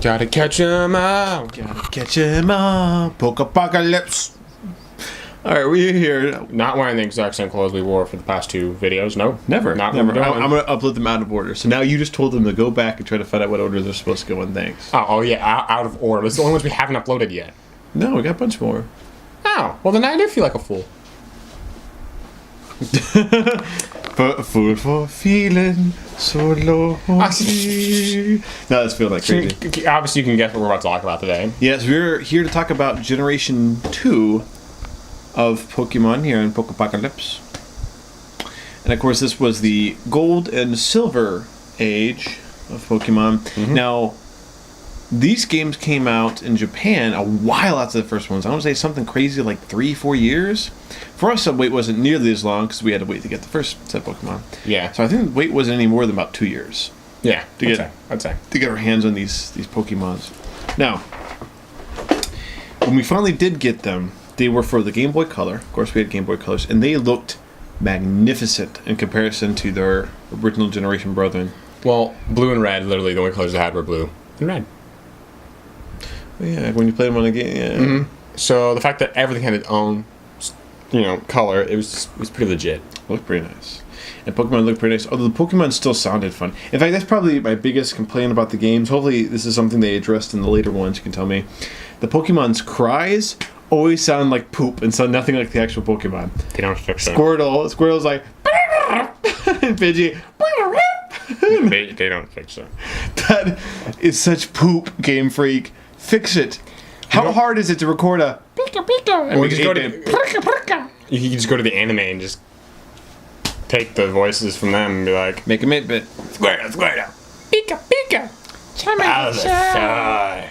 Gotta catch 'em all. Gotta catch 'em all. Pokepocalypse. Alright, we're here. Not wearing the exact same clothes we wore for the past 2 videos. No. Never. Not Never. what we're doing. I'm going to upload them out of order. So now you just told them to go back and try to find out what order they're supposed to go in. Thanks. Oh yeah, out of order. It's the only ones we haven't uploaded yet. No, we got a bunch more. Oh, well then I do feel like a fool. Food for feeling so lonely. Now that's feeling like crazy. Obviously you can guess what we're about to talk about today. Yes, we're here to talk about Generation 2 of Pokemon here in Pokepocalypse. And of course this was the Gold and Silver age of Pokemon. Mm-hmm. Now, these games came out in Japan a while after the first ones. I want to say something crazy like 3-4 years. For us, the wait wasn't nearly as long because we had to wait to get the first set of Pokemon. Yeah. So I think the wait wasn't any more than about 2 years. Yeah, I'd say. To get our hands on these Pokemons. Now, when we finally did get them, they were for the Game Boy Color. Of course, we had Game Boy Colors, and they looked magnificent in comparison to their original generation brethren. Well, blue and red, literally the only colors they had were blue and red. Yeah, when you played them on a game, yeah. Mm-hmm. So the fact that everything had its own, color, it was pretty legit. It looked pretty nice. And Pokemon looked pretty nice, although the Pokemon still sounded fun. In fact, that's probably my biggest complaint about the games. Hopefully this is something they addressed in the later ones, you can tell me. The Pokemon's cries always sound like poop and sound nothing like the actual Pokemon. They don't fix it. Squirtle's like... and Pidgey... they don't fix it. That is such poop, Game Freak. Fix it. How hard is it to record a pika pika? And you can just go to the anime and just take the voices from them and be like, make a 8-bit. Squirtle. Pika pika. Charizard.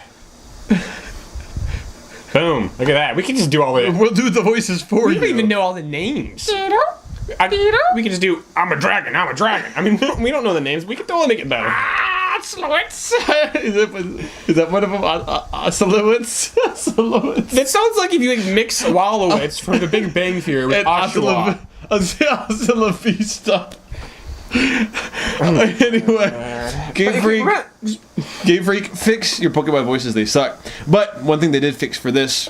Boom. Look at that. We can just do all the... We'll do the voices for you. We don't even know all the names. We can just do, I'm a dragon. I mean, we don't know the names. We can totally make it better. Ocelots. Is that one of them? Ocelots? Ocelots. That sounds like if you mix Wallowitz from the Big Bang Theory with Ocelot. Ocelovista. Anyway, Game Freak, fix your Pokemon voices. They suck. But one thing they did fix for this,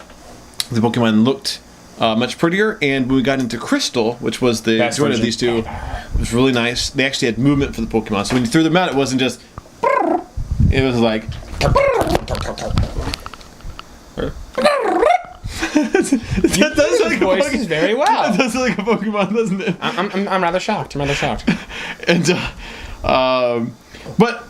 the Pokemon looked much prettier, and when we got into Crystal, which was the joint of these two, it was really nice. They actually had movement for the Pokemon, so when you threw them out, it wasn't just... It was like... That does like voices very well. That does like a Pokemon, doesn't it? I'm rather shocked. And but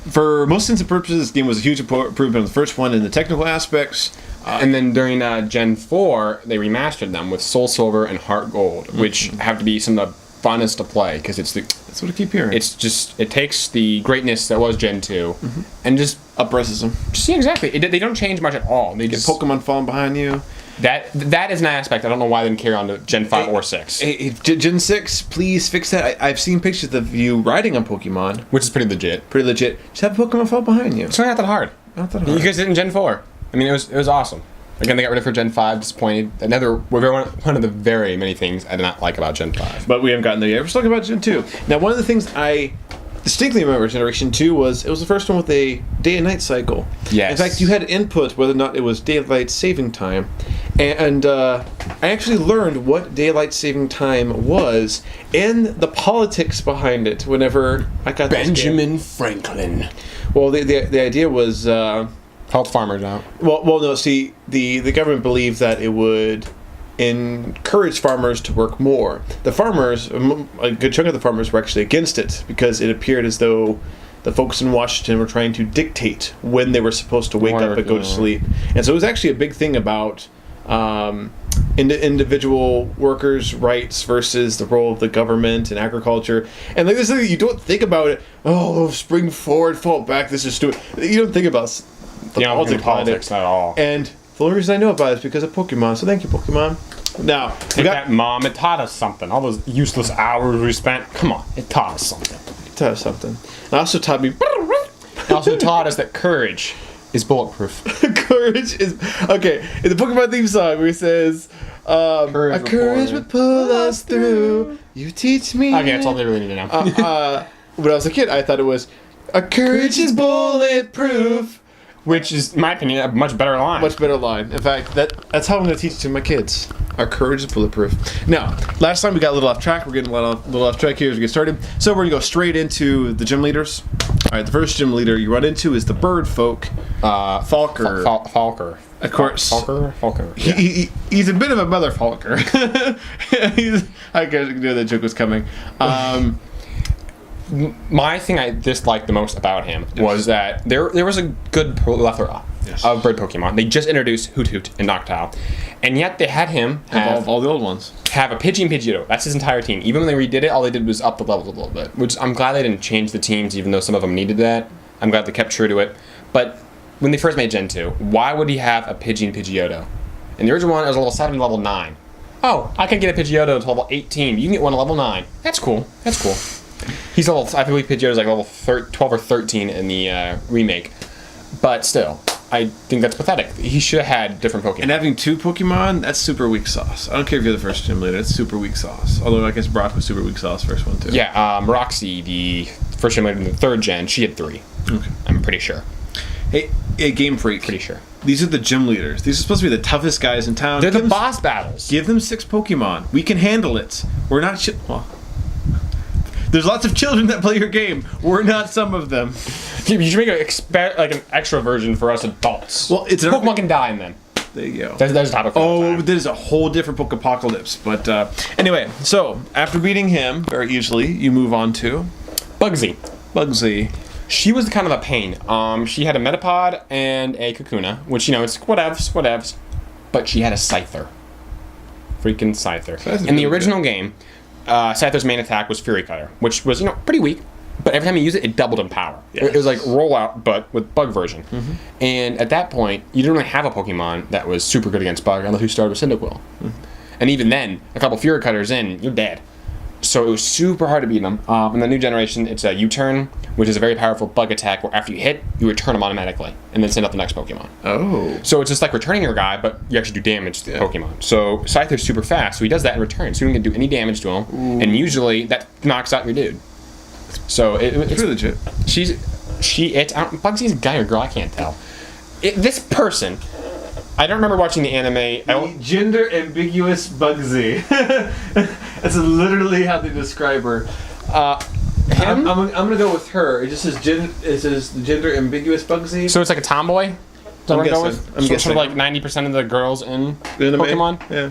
for most intents and purposes, this game was a huge improvement on the first one in the technical aspects. And then during Gen 4, they remastered them with Soul Silver and Heart Gold, which have to be some of the funnest to play because that's what I keep hearing. It's just, it takes the greatness that was Gen 2 and just upresses them. Yeah, exactly. They don't change much at all. They get Pokemon falling behind you. That is an aspect. I don't know why they didn't carry on to Gen 5 or 6. Gen 6, please fix that. I've seen pictures of you riding on Pokemon. Which is pretty legit. Just have a Pokemon fall behind you. It's not that hard. You guys did it in Gen 4. I mean, it was awesome. Again, they got rid of it for Gen 5, disappointed. One of the very many things I did not like about Gen 5. But we haven't gotten there yet. We're talking about Gen 2. Now, one of the things I distinctly remember Generation 2 was it was the first one with a day and night cycle. Yes. In fact, you had input whether or not it was daylight saving time. And I actually learned what daylight saving time was and the politics behind it whenever I got Benjamin Franklin. Well, the idea was... help farmers out. Well, no, see, the government believed that it would encourage farmers to work more. The farmers, a good chunk of the farmers were actually against it because it appeared as though the folks in Washington were trying to dictate when they were supposed to wake up and go to sleep. And so it was actually a big thing about individual workers' rights versus the role of the government and agriculture. And like this thing, you don't think about it, spring forward, fall back, this is stupid. You don't think about the politics at all. And the only reason I know about it is because of Pokemon, so thank you, Pokemon. Now, that Mom, it taught us something. All those useless hours we spent, come on, it taught us something. It also taught me... It also taught us that courage is bulletproof. Courage is... Okay, in the Pokemon theme song where it says... courage would pull us through. You teach me... Okay, that's all they really need to know. When I was a kid, I thought it was... A courage is bulletproof. which is, in my opinion, a much better line. Much better line. In fact, that's how I'm going to teach it to my kids. Our courage is bulletproof. Now, last time we got a little off track. We're getting a little off track here as we get started. So we're going to go straight into the gym leaders. All right, the first gym leader you run into is the bird folk, Falker. Falker. Of course. Falker. Yeah. He's a bit of a mother Falker. I knew that joke was coming. My thing I disliked the most about him was that there was a good plethora of bird Pokemon. They just introduced Hoot Hoot and Noctowl, and yet they had him have all the old ones. Have a Pidgey and Pidgeotto. That's his entire team. Even when they redid it, all they did was up the levels a little bit. Which I'm glad they didn't change the teams, even though some of them needed that. I'm glad they kept true to it. But when they first made Gen 2, why would he have a Pidgey and Pidgeotto? In the original one, it was level 7 and level 9. Oh, I could get a Pidgeotto to level 18. You can get one at level 9. That's cool. That's cool. He's level, I believe Pidgeotto is like level 12 or 13 in the remake. But still, I think that's pathetic. He should have had different Pokemon. And having 2 Pokemon, that's super weak sauce. I don't care if you're the first gym leader, it's super weak sauce. Although I guess Brock was super weak sauce first one too. Yeah, Roxy, the first gym leader in the 3rd gen, she had 3. Okay. I'm pretty sure. Hey, Game Freak. Pretty sure. These are the gym leaders. These are supposed to be the toughest guys in town. They're the boss battles. Give them 6 Pokemon. We can handle it. We're not well, there's lots of children that play your game. We're not some of them. You should make an extra version for us adults. Well, it's Pokemon can die in them. There you go. That's a topic for another time. There's a whole different Pokepocalypse. But anyway, so after beating him very easily, you move on to Bugsy. She was kind of a pain. She had a Metapod and a Kakuna, which, it's whatevs. But she had a Scyther. Freaking Scyther. In the original game, Scyther's main attack was Fury Cutter, which was, pretty weak. But every time you use it, it doubled in power. Yes. It was like Rollout, but with Bug version. Mm-hmm. And at that point, you didn't really have a Pokemon that was super good against Bug unless you started with Cyndaquil. Mm-hmm. And even then, a couple Fury Cutters in, you're dead. So it was super hard to beat them. In the new generation, it's a U-turn, which is a very powerful Bug attack where after you hit, you return them automatically and then send out the next Pokemon. Oh. So it's just like returning your guy, but you actually do damage to the Pokemon. So Scyther's super fast, so he does that in return. So you can do any damage to him, and usually that knocks out your dude. So it's really legit. Bugsy's a guy or girl, I can't tell. This person, I don't remember watching the anime. The gender ambiguous Bugsy. That's literally how they describe her. Him? I'm gonna go with her. It just says gender ambiguous Bugsy. So it's like a tomboy. I'm guessing. Sort of like 90% of the girls in Pokemon. Yeah.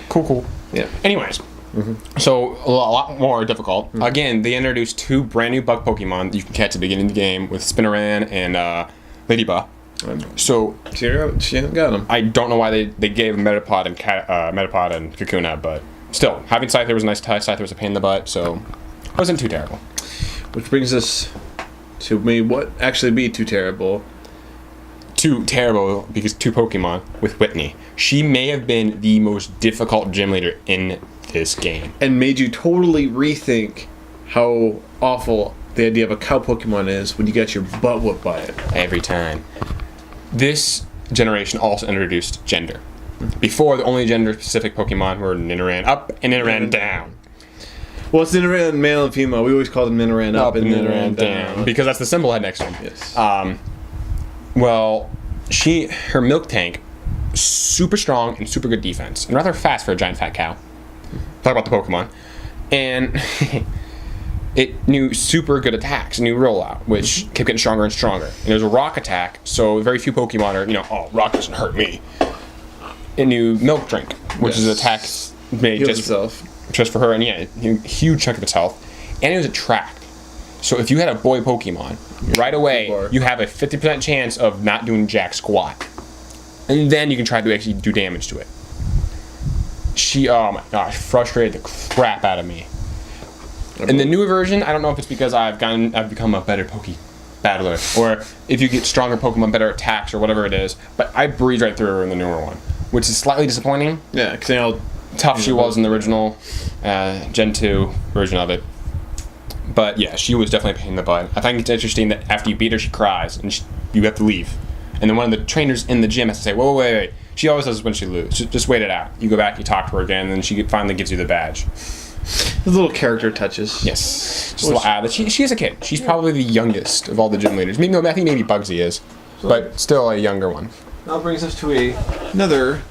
Cool. Yeah. Anyways. Mm-hmm. So a lot more difficult. Mm-hmm. Again, they introduced 2 brand new Bug Pokemon that you can catch at the beginning of the game with Spinaran and Ladybug. So she got them. I don't know why they gave Metapod and Kakuna, but still, having Scyther was a nice touch. Scyther was a pain in the butt, so it wasn't too terrible. Which brings us to what actually be too terrible. Too terrible because 2 Pokemon with Whitney. She may have been the most difficult gym leader in this game. And made you totally rethink how awful the idea of a cow Pokemon is when you get your butt whooped by it. Every time. This generation also introduced gender. Before, the only gender-specific Pokemon were Nidoran up and Nidoran down. Well, it's Nidoran male and female. We always called them Nidoran up and Nidoran down. Because that's the symbol head next to him. Yes. Well, her milk tank, super strong and super good defense. And rather fast for a giant fat cow. Talk about the Pokemon. And it knew super good attacks, new rollout, which kept getting stronger and stronger. And it was a rock attack, so very few Pokemon are, rock doesn't hurt me. It knew Milk Drink, which is attacks made just for her, and a huge chunk of its health. And it was a track. So if you had a boy Pokemon, right away, you have a 50% chance of not doing jack squat. And then you can try to actually do damage to it. She, oh my gosh, frustrated the crap out of me. In the newer version, I don't know if it's because I've become a better battler, or if you get stronger Pokemon, better attacks, or whatever it is, but I breezed right through her in the newer one, which is slightly disappointing. Yeah, because how tough she was in the original Gen 2 version of it. But yeah, she was definitely a pain in the butt. I think it's interesting that after you beat her, she cries, and you have to leave. And then one of the trainers in the gym has to say, whoa, wait. She always does this when she loses. Just wait it out. You go back, you talk to her again, and then she finally gives you the badge. The little character touches. Yes. Just a little add. She is a kid. She's probably the youngest of all the gym leaders. I think maybe Bugsy is. So but still a younger one. that brings us to another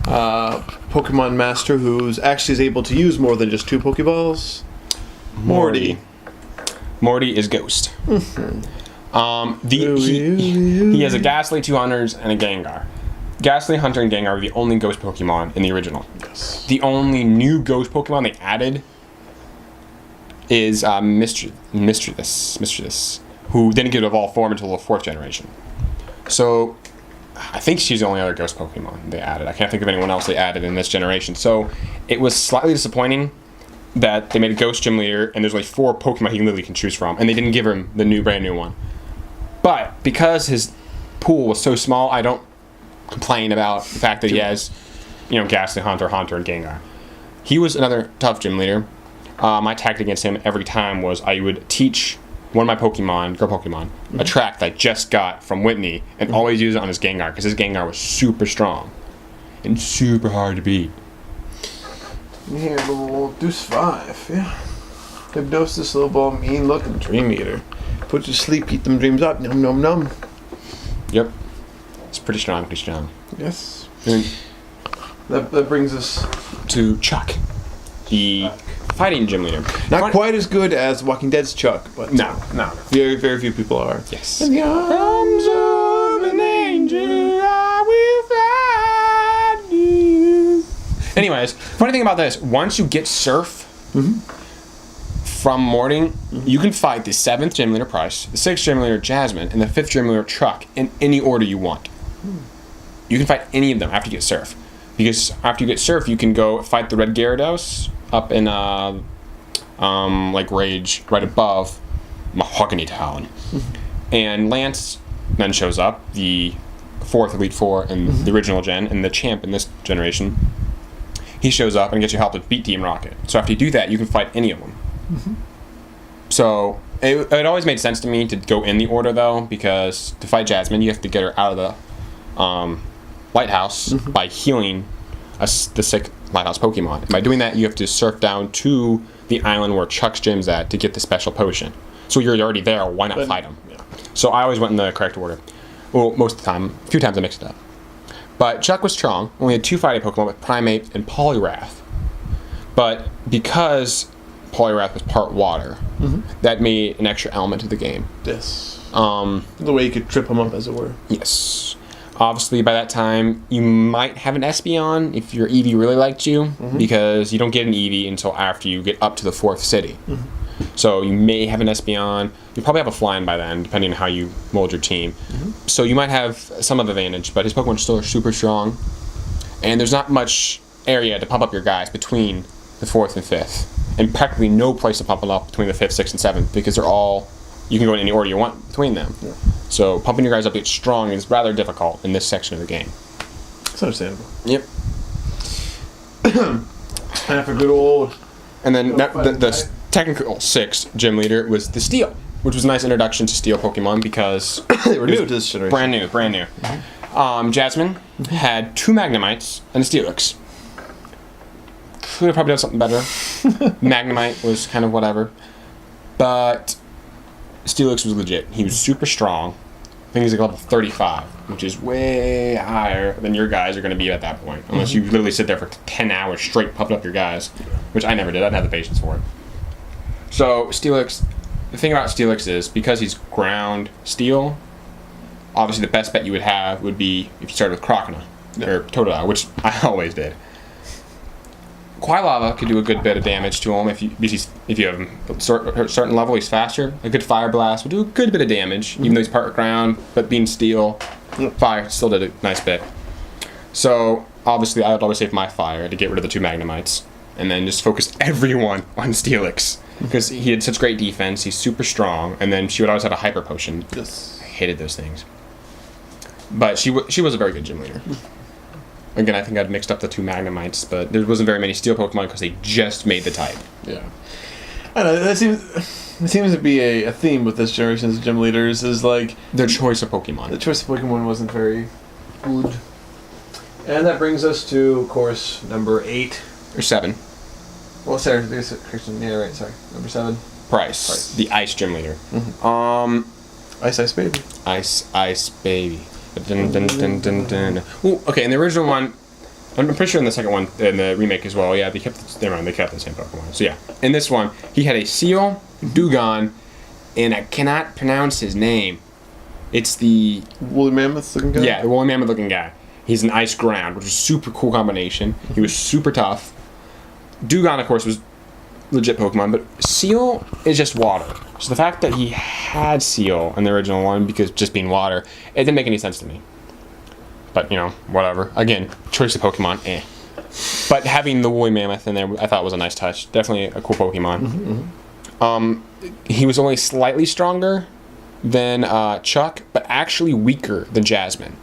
Pokemon Master who's actually is able to use more than just 2 Pokeballs. Morty. Morty is Ghost. He has a Ghastly, 2 Hunters, and a Gengar. Ghastly, Hunter, and Gengar are the only Ghost Pokemon in the original. Yes. The only new Ghost Pokemon they added is Mistress, who didn't get to evolve form until the 4th generation. So, I think she's the only other Ghost Pokemon they added. I can't think of anyone else they added in this generation. So, it was slightly disappointing that they made a Ghost Gym Leader, and there's only 4 Pokemon he literally can choose from, and they didn't give him the brand new one. But, because his pool was so small, I don't complain about the fact that he has, Ghastly, Hunter, and Gengar. He was another tough gym leader. My tactic against him every time was I would teach one of my girl Pokemon, a track that I just got from Whitney, and always use it on his Gengar, because his Gengar was super strong and super hard to beat. Here, little Deuce 5, yeah. Hypnosis, little ball, mean looking Dream Eater. Put you to sleep, eat them dreams up, num num num. Yep. It's pretty strong. Yes. And That brings us to Chuck, the fighting gym leader. not quite as good as Walking Dead's Chuck, but No. very, very few people are. Yes. In the arms of an angel, I will find you. Anyways, funny thing about this, once you get Surf from Morty, you can fight the 7th gym leader Price, the 6th gym leader Jasmine, and the 5th gym leader Chuck in any order you want. You can fight any of them after you get Surf. Because after you get Surf, you can go fight the Red Gyarados up in Rage right above Mahogany Town. And Lance then shows up, the 4th Elite Four in the original gen, and the champ in this generation. He shows up and gets you help to beat Team Rocket. So after you do that, you can fight any of them. So it always made sense to me to go in the order, though, because to fight Jasmine, you have to get her out of the lighthouse by healing the sick lighthouse Pokemon. And by doing that, you have to surf down to the island where Chuck's gym's at to get the special potion. So you're already there, why not fight him? Yeah. So I always went in the correct order. Well, most of the time. A few times I mixed it up. But Chuck was strong, only had 2 fighting Pokemon with Primeape and Poliwrath. But because Poliwrath was part water, that made an extra element to the game. Yes. The way you could trip him up, as it were. Yes. Obviously, by that time, you might have an Espeon if your Eevee really liked you, because you don't get an Eevee until after you get up to the 4th city. So you may have an Espeon. You probably have a Flying by then, depending on how you mold your team. So you might have some of the advantage, but his Pokemon still are super strong. And there's not much area to pump up your guys between the 4th and 5th. And practically no place to pump them up between the 5th, 6th, and 7th, because they're all... You can go in any order you want between them. Yeah. So pumping your guys up to get strong is rather difficult in this section of the game. It's understandable. Yep. And for good old... And then the technical 6th gym leader was the Steel, which was a nice introduction to Steel Pokemon because... they were new to this generation. Brand new. Jasmine had 2 Magnemites and a Steelix. Could have probably done something better. Magnemite was kind of whatever. But Steelix was legit. He was super strong. I think he's like level 35, which is way higher than your guys are going to be at that point. Unless you literally sit there for 10 hours straight pumping up your guys, which I never did. I didn't have the patience for it. So Steelix, the thing about Steelix is, because he's ground steel, obviously the best bet you would have would be if you started with Croconaw or Totodile, which I always did. Quilava could do a good bit of damage to him if you have him at a certain level. He's faster. A good Fire Blast would do a good bit of damage, even though he's part ground, but being steel, fire still did a nice bit. So obviously, I would always save my fire to get rid of the 2 Magnemites, and then just focus everyone on Steelix because he had such great defense. He's super strong, and then she would always have a Hyper Potion. Yes. I hated those things, but she was a very good gym leader. Again, I think I'd mixed up the 2 Magnemites, but there wasn't very many Steel Pokemon because they just made the type. Yeah. I don't know, it seems to be a theme with this generation's gym leaders, is like... Their choice of Pokemon. The choice of Pokemon wasn't very good. And that brings us to, of course, number 8. Or 7. Well, sorry, yeah, right, sorry. Number 7. Price. The Ice Gym Leader. Ice Baby. Ice Baby. Dun, dun, dun, dun, dun. Ooh, okay, in the original one, I'm pretty sure in the second one, in the remake as well, yeah, they kept the same Pokemon. So yeah, in this one, he had a Seal, Dugong, and I cannot pronounce his name. It's the... Woolly Mammoth looking guy? Yeah, the Woolly Mammoth looking guy. He's an Ice Ground, which is a super cool combination. He was super tough. Dugong, of course, was legit Pokemon, but Seal is just water. So the fact that he had Seal in the original one, because just being water, it didn't make any sense to me. But, whatever. Again, choice of Pokemon, eh. But having the Woolly Mammoth in there, I thought was a nice touch. Definitely a cool Pokemon. He was only slightly stronger than Chuck, but actually weaker than Jasmine.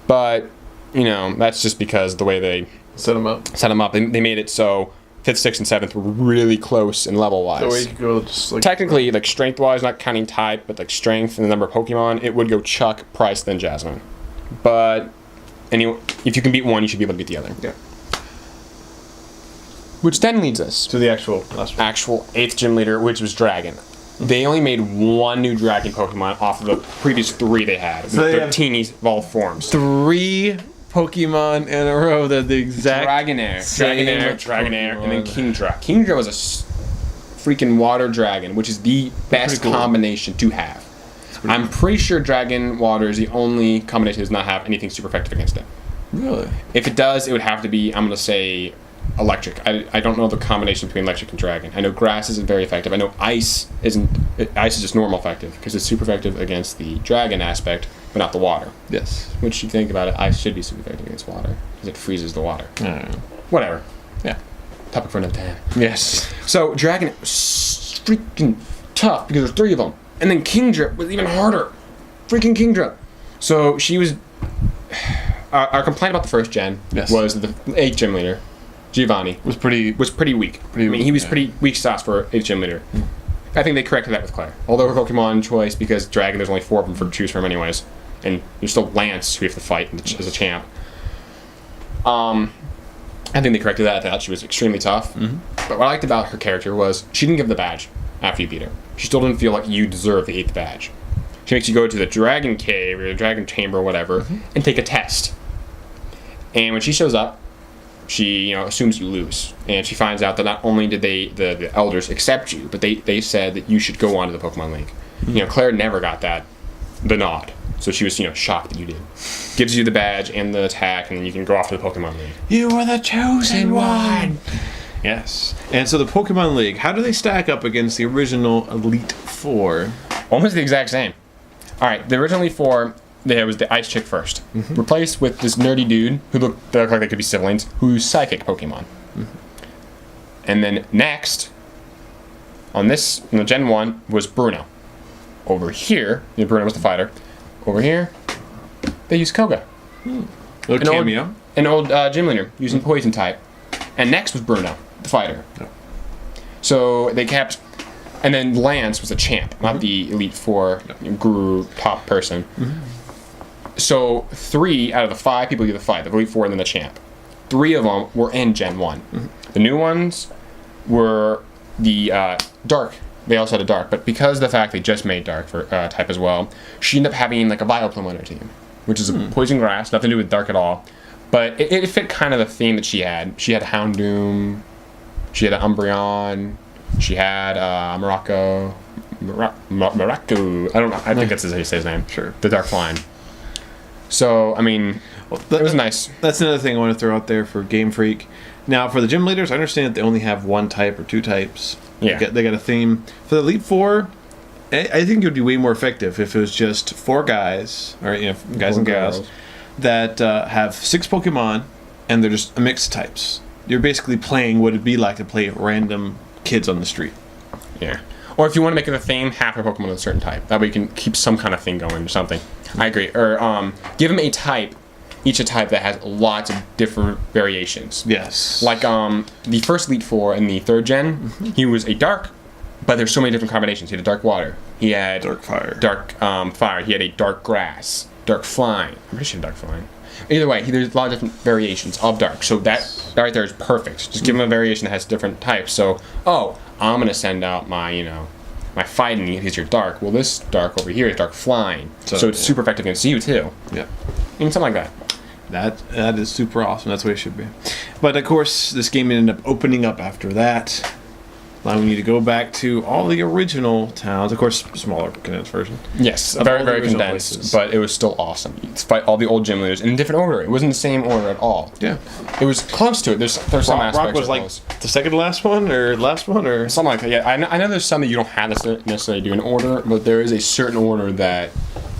But, that's just because the way they set him up. They made it so 5th, 6th, and 7th were really close in level-wise. So you could go just like... Technically, strength-wise, not counting type, but strength and the number of Pokemon, it would go Chuck, Price, then Jasmine. But anyway, if you can beat one, you should be able to beat the other. Yeah. Which then leads us to the actual last one. Actual 8th gym leader, which was Dragon. They only made one new Dragon Pokemon off of the previous 3 they had. So they 13 evolved forms. 3 Pokemon in a row that the exact Dragonair, and then Kingdra. Kingdra was a freaking water dragon, which is the best combination to have. I'm pretty sure Dragon Water is the only combination that does not have anything super effective against it. Really? If it does, it would have to be, I'm going to say, Electric. I don't know the combination between Electric and Dragon. I know Grass isn't very effective. I know Ice isn't. Ice is just normal effective because it's super effective against the Dragon aspect, but not the water. Yes. Which, you think about it, Ice should be super effective against water because it freezes the water. Whatever. Yeah. Topic for another time. Yes. So Dragon was freaking tough because there's 3 of them, and then Kingdra was even harder. Freaking Kingdra. So she was. Our complaint about the first gen was the 8th gym leader. Giovanni was pretty weak. He was pretty weak sauce for a gym leader. I think they corrected that with Claire. Although her Pokemon choice, because Dragon, there's only 4 of them to choose from anyways. And there's still Lance, who you have to fight as a champ. I think they corrected that. I thought she was extremely tough. But what I liked about her character was she didn't give the badge after you beat her. She still didn't feel like you deserve the 8th badge. She makes you go to the Dragon Cave or the Dragon Chamber or whatever and take a test. And when she shows up, she assumes you lose, and she finds out that not only did the elders accept you, but they said that you should go on to the Pokemon League. Claire never got the nod, so she was shocked that you did. Gives you the badge and the attack, and then you can go off to the Pokemon League. You are the chosen one. Yes. And so the Pokemon League, how do they stack up against the original Elite Four? Almost the exact same. All right, the original Elite Four. There was the Ice Chick first, replaced with this nerdy dude who looked like they could be siblings, who's psychic Pokemon. And then next, on the Gen 1, was Bruno. Over here, Bruno was the fighter. Over here, they used Koga. Little cameo. An old gym leader using Poison type. And next was Bruno, the fighter. So they kept... And then Lance was a champ, not the Elite Four guru top person. So 3 out of the 5 people do the fight, the Elite Four and then the champ. 3 of them were in Gen 1. The new ones were the Dark. They also had a Dark, but because of the fact they just made Dark for type as well, she ended up having a Vileplume on her team, which is a Poison Grass, nothing to do with Dark at all. But it fit kind of the theme that she had. She had Houndoom, she had Umbreon, she had Morocco. I don't know. I think that's how you say his name. Sure. The Dark Flying. So, I mean, it was nice. That's another thing I want to throw out there for Game Freak. Now, for the gym leaders, I understand that they only have 1 type or 2 types. Yeah. They got a theme. For the Elite Four, I think it would be way more effective if it was just 4 guys, or guys and gals, that have 6 Pokemon, and they're just a mix of types. You're basically playing what it'd be like to play random kids on the street. Yeah. Or if you want to make it a theme, half your Pokemon of a certain type. That way you can keep some kind of thing going or something. I agree. Or give them a type, each a type that has lots of different variations. Yes. Like the first Elite Four in the 3rd gen, he was a Dark, but there's so many different combinations. He had a Dark Water. He had Dark Fire. Dark Fire. He had a Dark Grass. Dark Flying. I'm pretty sure Dark Flying. Either way, there's a lot of different variations of Dark. So that right there is perfect. Just give him a variation that has different types. So, I'm going to send out my, my fighting because you're dark. Well, this dark over here is dark flying, so it's super effective against you too. Yeah. And something like that. That is super awesome. That's the way it should be. But of course, this game ended up opening up after that, allowing you to go back to all the original towns. Of course, smaller condensed version. Yes, Of very, all the very original condensed, places. but it was still awesome. You fight all the old gym leaders in a different order. It wasn't the same order at all. Yeah. It was close to it. There's some aspects. Rock was of like those. the second to last one or last one or Something like that. Yeah, I know there's some that you don't have to necessarily do in order, but there is a certain order that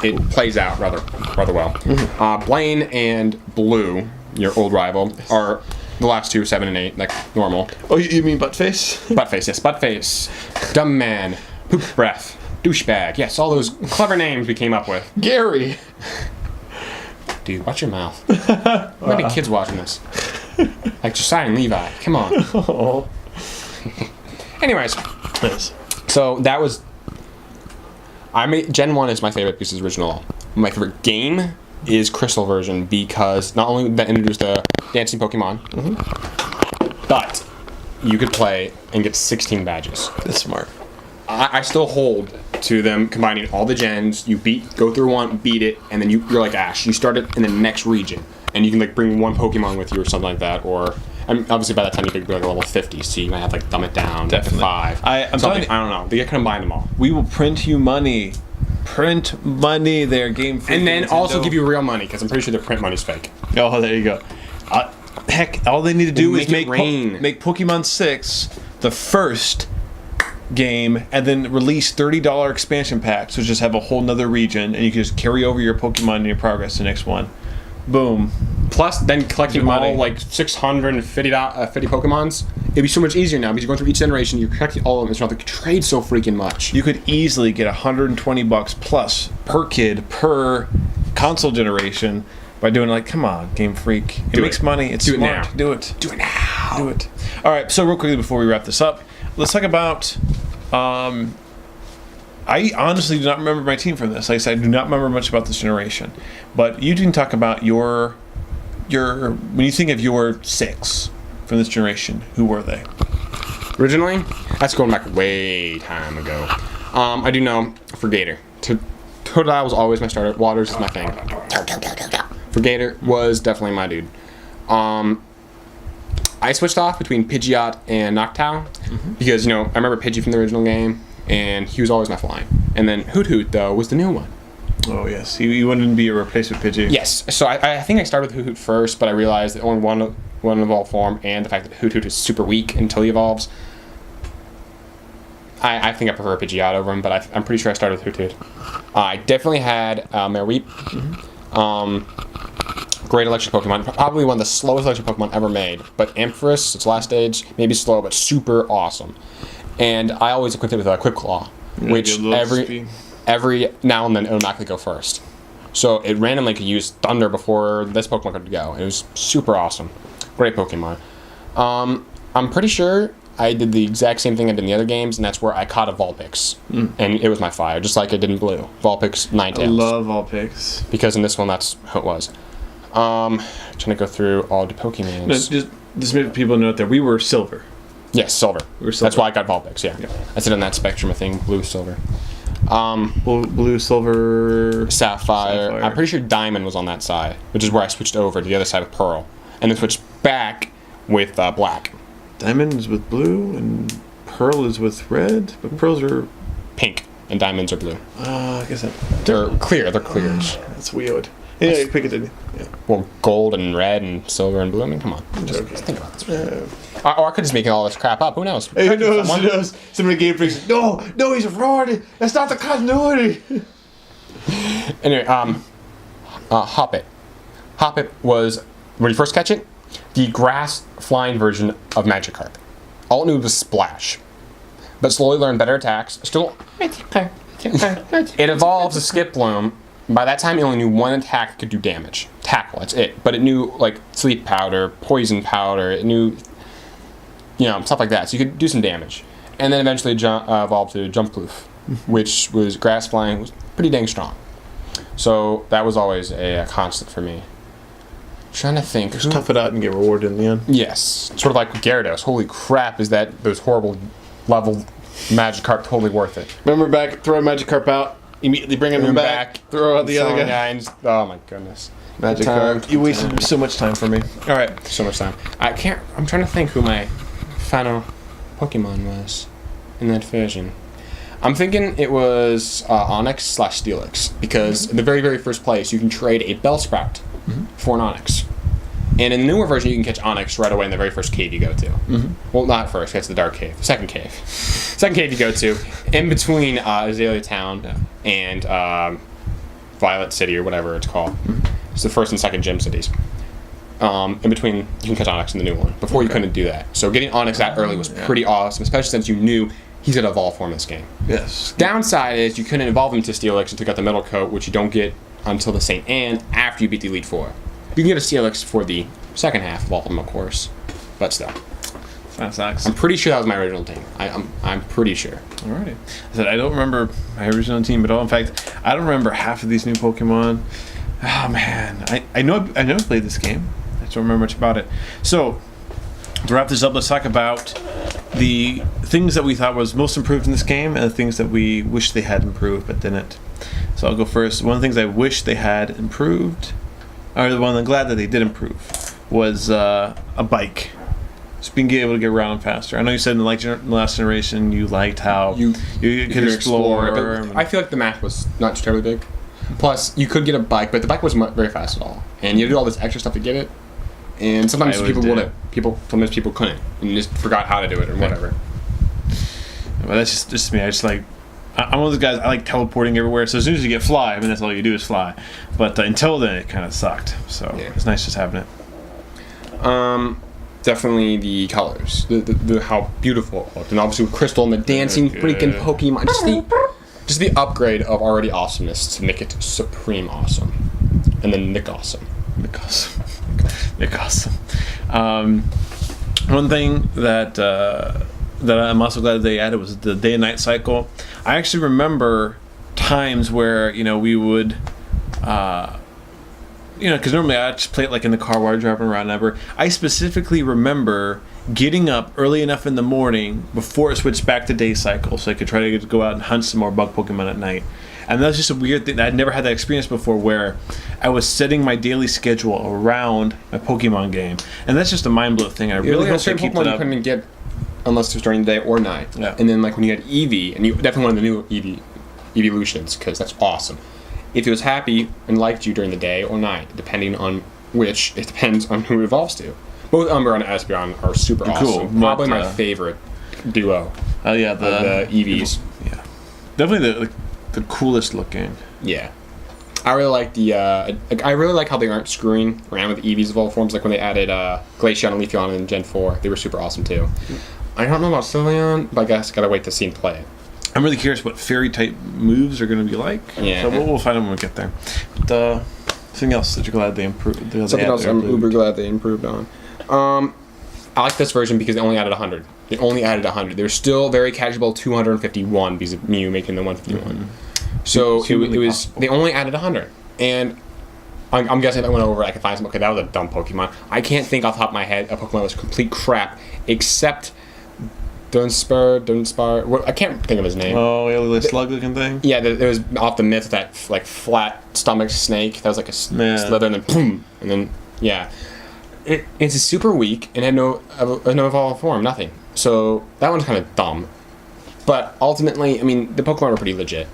it plays out rather well. Blaine and Blue, your old rival, are the last two, 7 and 8, like normal. Oh, you mean Buttface? Buttface, yes, Buttface. Dumb man, poop breath, douchebag. Yes, all those clever names we came up with. Gary. Dude, watch your mouth. There might be kids watching this. Like Josiah and Levi. Come on. Oh. Anyways, Yes. so that was. Gen 1 is my favorite piece of the original. My favorite game is Crystal version because not only that introduced the dancing Pokemon, but you could play and get 16 badges. That's smart. I still hold to them combining all the gens. You go through one, beat it, and then you're like Ash. You start it in the next region, and you can like bring one Pokemon with you or something like that. Or obviously by that time you could be like level 50, so you might have to like dumb it down to 5. I'm telling you, I don't know. They can combine them all, we will print you money. Print money there, Game Freak. and then Nintendo. also give you real money because I'm pretty sure the print money's fake. Oh, there you go. Heck, all they need to do is Make it rain. make Pokemon 6 the first game, and then release $30 expansion packs, which just have a whole nother region, and you can just carry over your Pokemon in your progress to the next one. Boom. Plus, then collecting Good money. all like 650 50 Pokemons, it'd be so much easier now because you're going through each generation. You're collecting all of them. It's not like you trade so freaking much. You could easily get $120 plus per kid per console generation by doing like, come on, Game Freak. It makes money. It's Do it smart. now. Do it. Do it now. Do it. All right. So real quickly before we wrap this up, let's talk about. I honestly do not remember my team from this. Like I said, I do not remember much about this generation. But you can talk about your when you think of your 6 from this generation, who were they? Originally, that's going back way time ago. I do know for Gator. Totodile was always my starter. Waters is my thing. For Gator was definitely my dude. I switched off between Pidgeot and Noctowl because, I remember Pidgey from the original game, and he was always my flying. And then Hoot Hoot, though, was the new one. Oh, yes. You wanted to be a replacement Pidgey. Yes. So I think I started with Hoot Hoot first, but I realized that only one evolved form, and the fact that Hoot Hoot is super weak until he evolves. I think I prefer Pidgeot over him, but I'm pretty sure I started with Hoot Hoot. I definitely had Mareep. Great electric Pokemon. Probably one of the slowest electric Pokemon ever made. But Ampharos, its last stage, maybe slow, but super awesome. And I always equipped it with a Quick Claw, which every now and then it would automatically go first. So it randomly could use Thunder before this Pokemon could go. It was super awesome. Great Pokemon. I'm pretty sure I did the exact same thing I did in the other games, and that's where I caught a Vulpix. And it was my fire, just like I did in Blue. Vulpix, Ninetales. I love Vulpix. Because in this one, that's how it was. Trying to go through all the Pokemons. No, just make people know that we were Silver. Yes, Silver. We were Silver. That's why I got Vulpix, yeah. I said on that spectrum of thing, Blue, Silver. Blue, Silver... Sapphire. I'm pretty sure Diamond was on that side, which is where I switched over to the other side with Pearl. And then switched back with Black. Diamond is with blue, and Pearl is with red, but Pearls are... Pink, and Diamonds are blue. I guess that... They're clear, they're clears. That's weird. Yeah, you pick it, didn't you? Yeah. Well, gold and red and silver and blue. I mean, come on. Just think about this. Or I could just make all this crap up. Who knows? Hey, who knows? Who knows? Somebody Game Freaks. No, he's a fraud. That's not the continuity. Anyway, Hoppip. Hoppip was, when you first catch it, the grass flying version of Magikarp. All it knew was Splash. But slowly learned better attacks. Still, it evolves a Skip Bloom. By that time, it only knew one attack that could do damage. Tackle, that's it. But it knew, like, Sleep Powder, Poison Powder, it knew, stuff like that. So you could do some damage. And then eventually evolved to Jumpluff, which was grass flying, was pretty dang strong. So that was always a constant for me. Trying to think. Just tough it out and get rewarded in the end. Yes. Sort of like Gyarados. Holy crap, is that those horrible level Magikarp, totally worth it. Remember back, throw a Magikarp out, immediately bring him back, throw out the other guy. And just, oh my goodness. Magikarp. You wasted so much time for me. All right. So much time. I'm trying to think who my final Pokemon was in that version. I'm thinking it was Onix/Steelix, because in the very, very first place, you can trade a Bellsprout for an Onix. And in the newer version, you can catch Onix right away in the very first cave you go to. Well, not first, that's the Dark Cave. Second cave. Second cave you go to, in between Azalea Town and Violet City, or whatever it's called. It's the first and second gym cities. In between, you can catch Onix in the new one. Before you couldn't do that. So getting Onix that early was pretty awesome, especially since you knew he's going to evolve form in this game. Yes. Downside is you couldn't evolve him to Steelix until you got the middle coat, which you don't get until the St. Anne after you beat the Elite Four. You can get a Steelix for the second half of all of them, of course. But still. That sucks. I'm pretty sure that was my original team. I'm pretty sure. Alrighty. I said I don't remember my original team at all. In fact, I don't remember half of these new Pokemon. Oh man. I know I never played this game. I don't remember much about it. So to wrap this up, let's talk about the things that we thought was most improved in this game and the things that we wish they had improved but didn't. So I'll go first. One of the things I wish they had improved, or the one I'm glad that they did improve, was a bike. Just being able to get around faster. I know you said in the last generation you liked how you could explore. But I feel like the map was not terribly big. Plus, you could get a bike, but the bike wasn't very fast at all. And you had to do all this extra stuff to get it. And sometimes sometimes people couldn't, and just forgot how to do it or whatever. Well, that's just me. I'm one of those guys. I like teleporting everywhere. So as soon as you get fly, I mean that's all you do is fly. But until then, it kind of sucked. So it's nice just having it. Definitely the colors, the how beautiful it looked, and obviously with Crystal and the dancing freaking Pokemon, just the upgrade of already awesomeness to make it supreme awesome, and then Nick Awesome. One thing that I'm also glad they added was the day and night cycle. I actually remember times where we would, because normally I just play it like in the car while driving around. I specifically remember getting up early enough in the morning before it switched back to day cycle, so I could try to go out and hunt some more bug Pokemon at night. And that was just a weird thing. I'd never had that experience before, where I was setting my daily schedule around my Pokemon game, and that's just a mind-blowing thing. I really hope they keep Pokemon it up. You couldn't get unless it was during the day or night. Yeah. And then like when you had Eevee, and you definitely wanted the new evolutions, because that's awesome. If it was happy and liked you during the day or night, depending on which, it depends on who it evolves to. Both Umbreon and Espeon are super awesome. Cool. Probably my favorite duo. Oh yeah, the Eevees. Yeah, definitely the coolest looking. Yeah, I really like I really like how they aren't screwing around with Eevees of all forms. Like when they added Glaceon and Leafeon in Gen 4, they were super awesome too. I don't know about Sylveon, but I guess gotta wait to see him play it. I'm really curious what fairy type moves are going to be like. Yeah, so we'll find them when we get there. But something else that you're glad they improved. Something else I'm uber glad they improved on. I like this version because they only added 100. They only added 100. They're still very casual 251 because of Mew making the 151. Mm-hmm. So it was they only added 100. And I'm guessing if I went over, I could find some. Okay, that was a dumb Pokemon. I can't think off the top of my head a Pokemon that was complete crap except Dunsparce. I can't think of his name. Oh, yeah, the slug-looking thing. Yeah, there was off the myth that like flat stomach snake that was like a slither, and then boom, and then it's super weak and had no evolved form, nothing. So that one's kind of dumb. But ultimately, I mean, the Pokemon are pretty legit.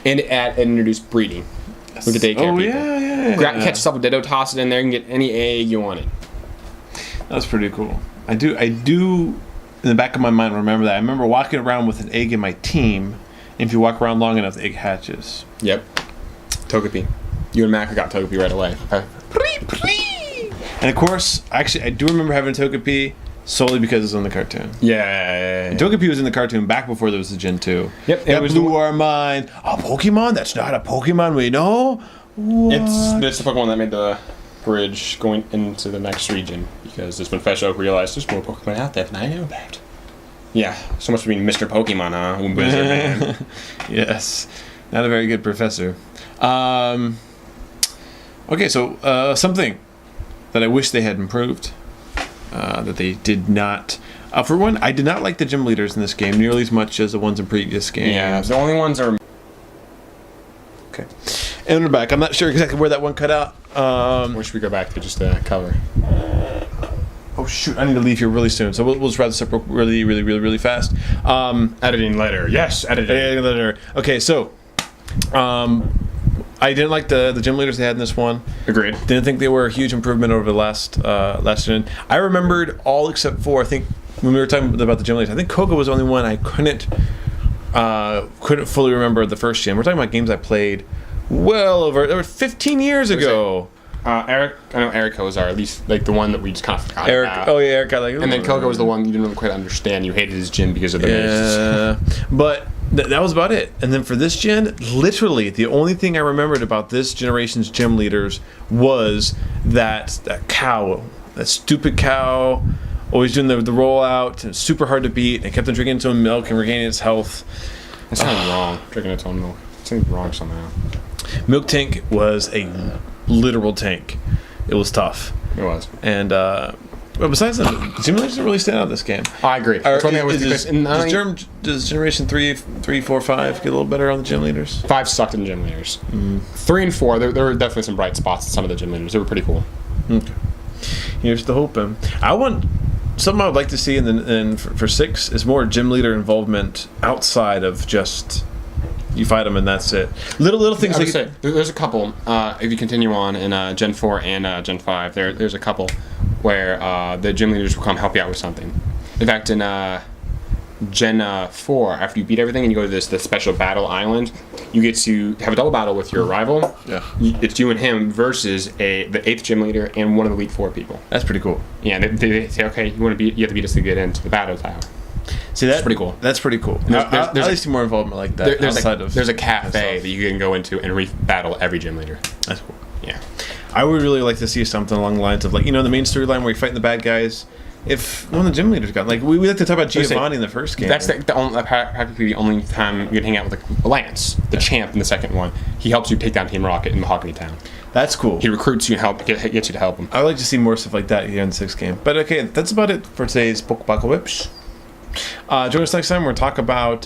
And it introduced breeding with the daycare people. Yeah. Catch yourself a Ditto, toss it in there, and get any egg you wanted. That's pretty cool. I do. In the back of my mind, remember that. I remember walking around with an egg in my team, and if you walk around long enough, the egg hatches. Yep. Togepi. You and Mac got Togepi right away. And of course, actually, I do remember having a Togepi solely because it's on the cartoon. Yeah. Togepi was in the cartoon back before there was a Gen 2. Yep. That blew our mind. A Pokemon? That's not a Pokemon we know? What? It's the Pokemon that made the bridge going into the next region, because that's when Fresh Oak realized there's more Pokemon out there than I know about. Yeah, so much for being Mr. Pokemon, huh? Wizard man. Yes, not a very good professor. Okay, so something that I wish they had improved, that they did not, For one, I did not like the gym leaders in this game nearly as much as the ones in previous games. Yeah, the only ones are... Okay. And we're back. I'm not sure exactly where that one cut out. Where should we go back to just the cover? Oh, shoot. I need to leave here really soon. So we'll just wrap this up really fast. Editing later. Yes, editing later. Okay, so... I didn't like the gym leaders they had in this one. Agreed. Didn't think they were a huge improvement over the last gen. I remembered all except for, I think, when we were talking about the gym leaders, I think Koga was the only one I couldn't fully remember the first gen. We're talking about games I played well over 15 years ago. Eric, I know Erico's are at least like the one that we just kind of forgot about. Oh yeah, Eric got like. And then Koga was the one you didn't really quite understand. You hated his gym because of the mazes. But that was about it. And then for this gen, literally the only thing I remembered about this generation's gym leaders was that cow, that stupid cow, always doing the rollout, and super hard to beat, and kept on drinking its own milk and regaining its health. That's something wrong. Drinking its own milk. Something wrong somehow. Milk Tank was a literal tank. It was tough. It was. And but besides that, simulators didn't really stand out in this game. I agree. That's one thing I was does Generation 3, 4, 5 get a little better on the gym leaders? 5 sucked in gym leaders. 3 and 4, there were definitely some bright spots in some of the gym leaders. They were pretty cool. Okay. Here's the hope. I want something I would like to see for 6 is more gym leader involvement outside of just you fight them and that's it. Little things. I would say there's a couple. If you continue on in Gen 4 and Gen 5, there's a couple where the gym leaders will come help you out with something. In fact, in Gen 4, after you beat everything and you go to the special battle island, you get to have a double battle with your rival. Yeah. It's you and him versus the 8th gym leader and one of the Elite 4 people. That's pretty cool. Yeah, they say, okay, you have to beat us to get into the battle tower. See, that's pretty cool. That's pretty cool. There's at least more involvement like that there's a cafe that you can go into and battle every gym leader. That's cool. Yeah. I would really like to see something along the lines of, like, the main storyline where you're fighting the bad guys. If one of the gym leaders got, like, we like to talk about Giovanni in the first game. That's practically the only time you can hang out with Lance, the champ in the second one. He helps you take down Team Rocket in Mahogany Town. That's cool. He recruits you and gets you to help him. I would like to see more stuff like that here in the 6th game. But okay, that's about it for today's Pokepocalypse. Join us next time. We're going to talk about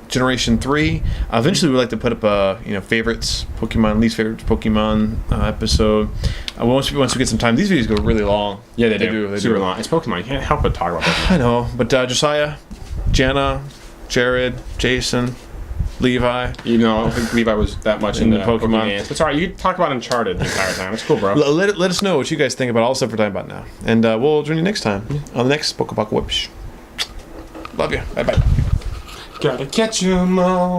Generation 3. Eventually, we'd like to put up favorites, Pokemon, least favorites Pokemon episode. Once we get some time, these videos go really long. Yeah, they do. They super long. It's Pokemon. You can't help but talk about Pokemon. I know, but Josiah, Jana, Jared, Jason, Levi. Even though I don't think Levi was that much into Pokemon. It's alright. You can talk about Uncharted the entire time. It's cool, bro. Let us know what you guys think about all the stuff we're talking about now. And we'll join you next time on the next Pokepocalypse. Love you. Bye-bye. Gotta catch 'em all.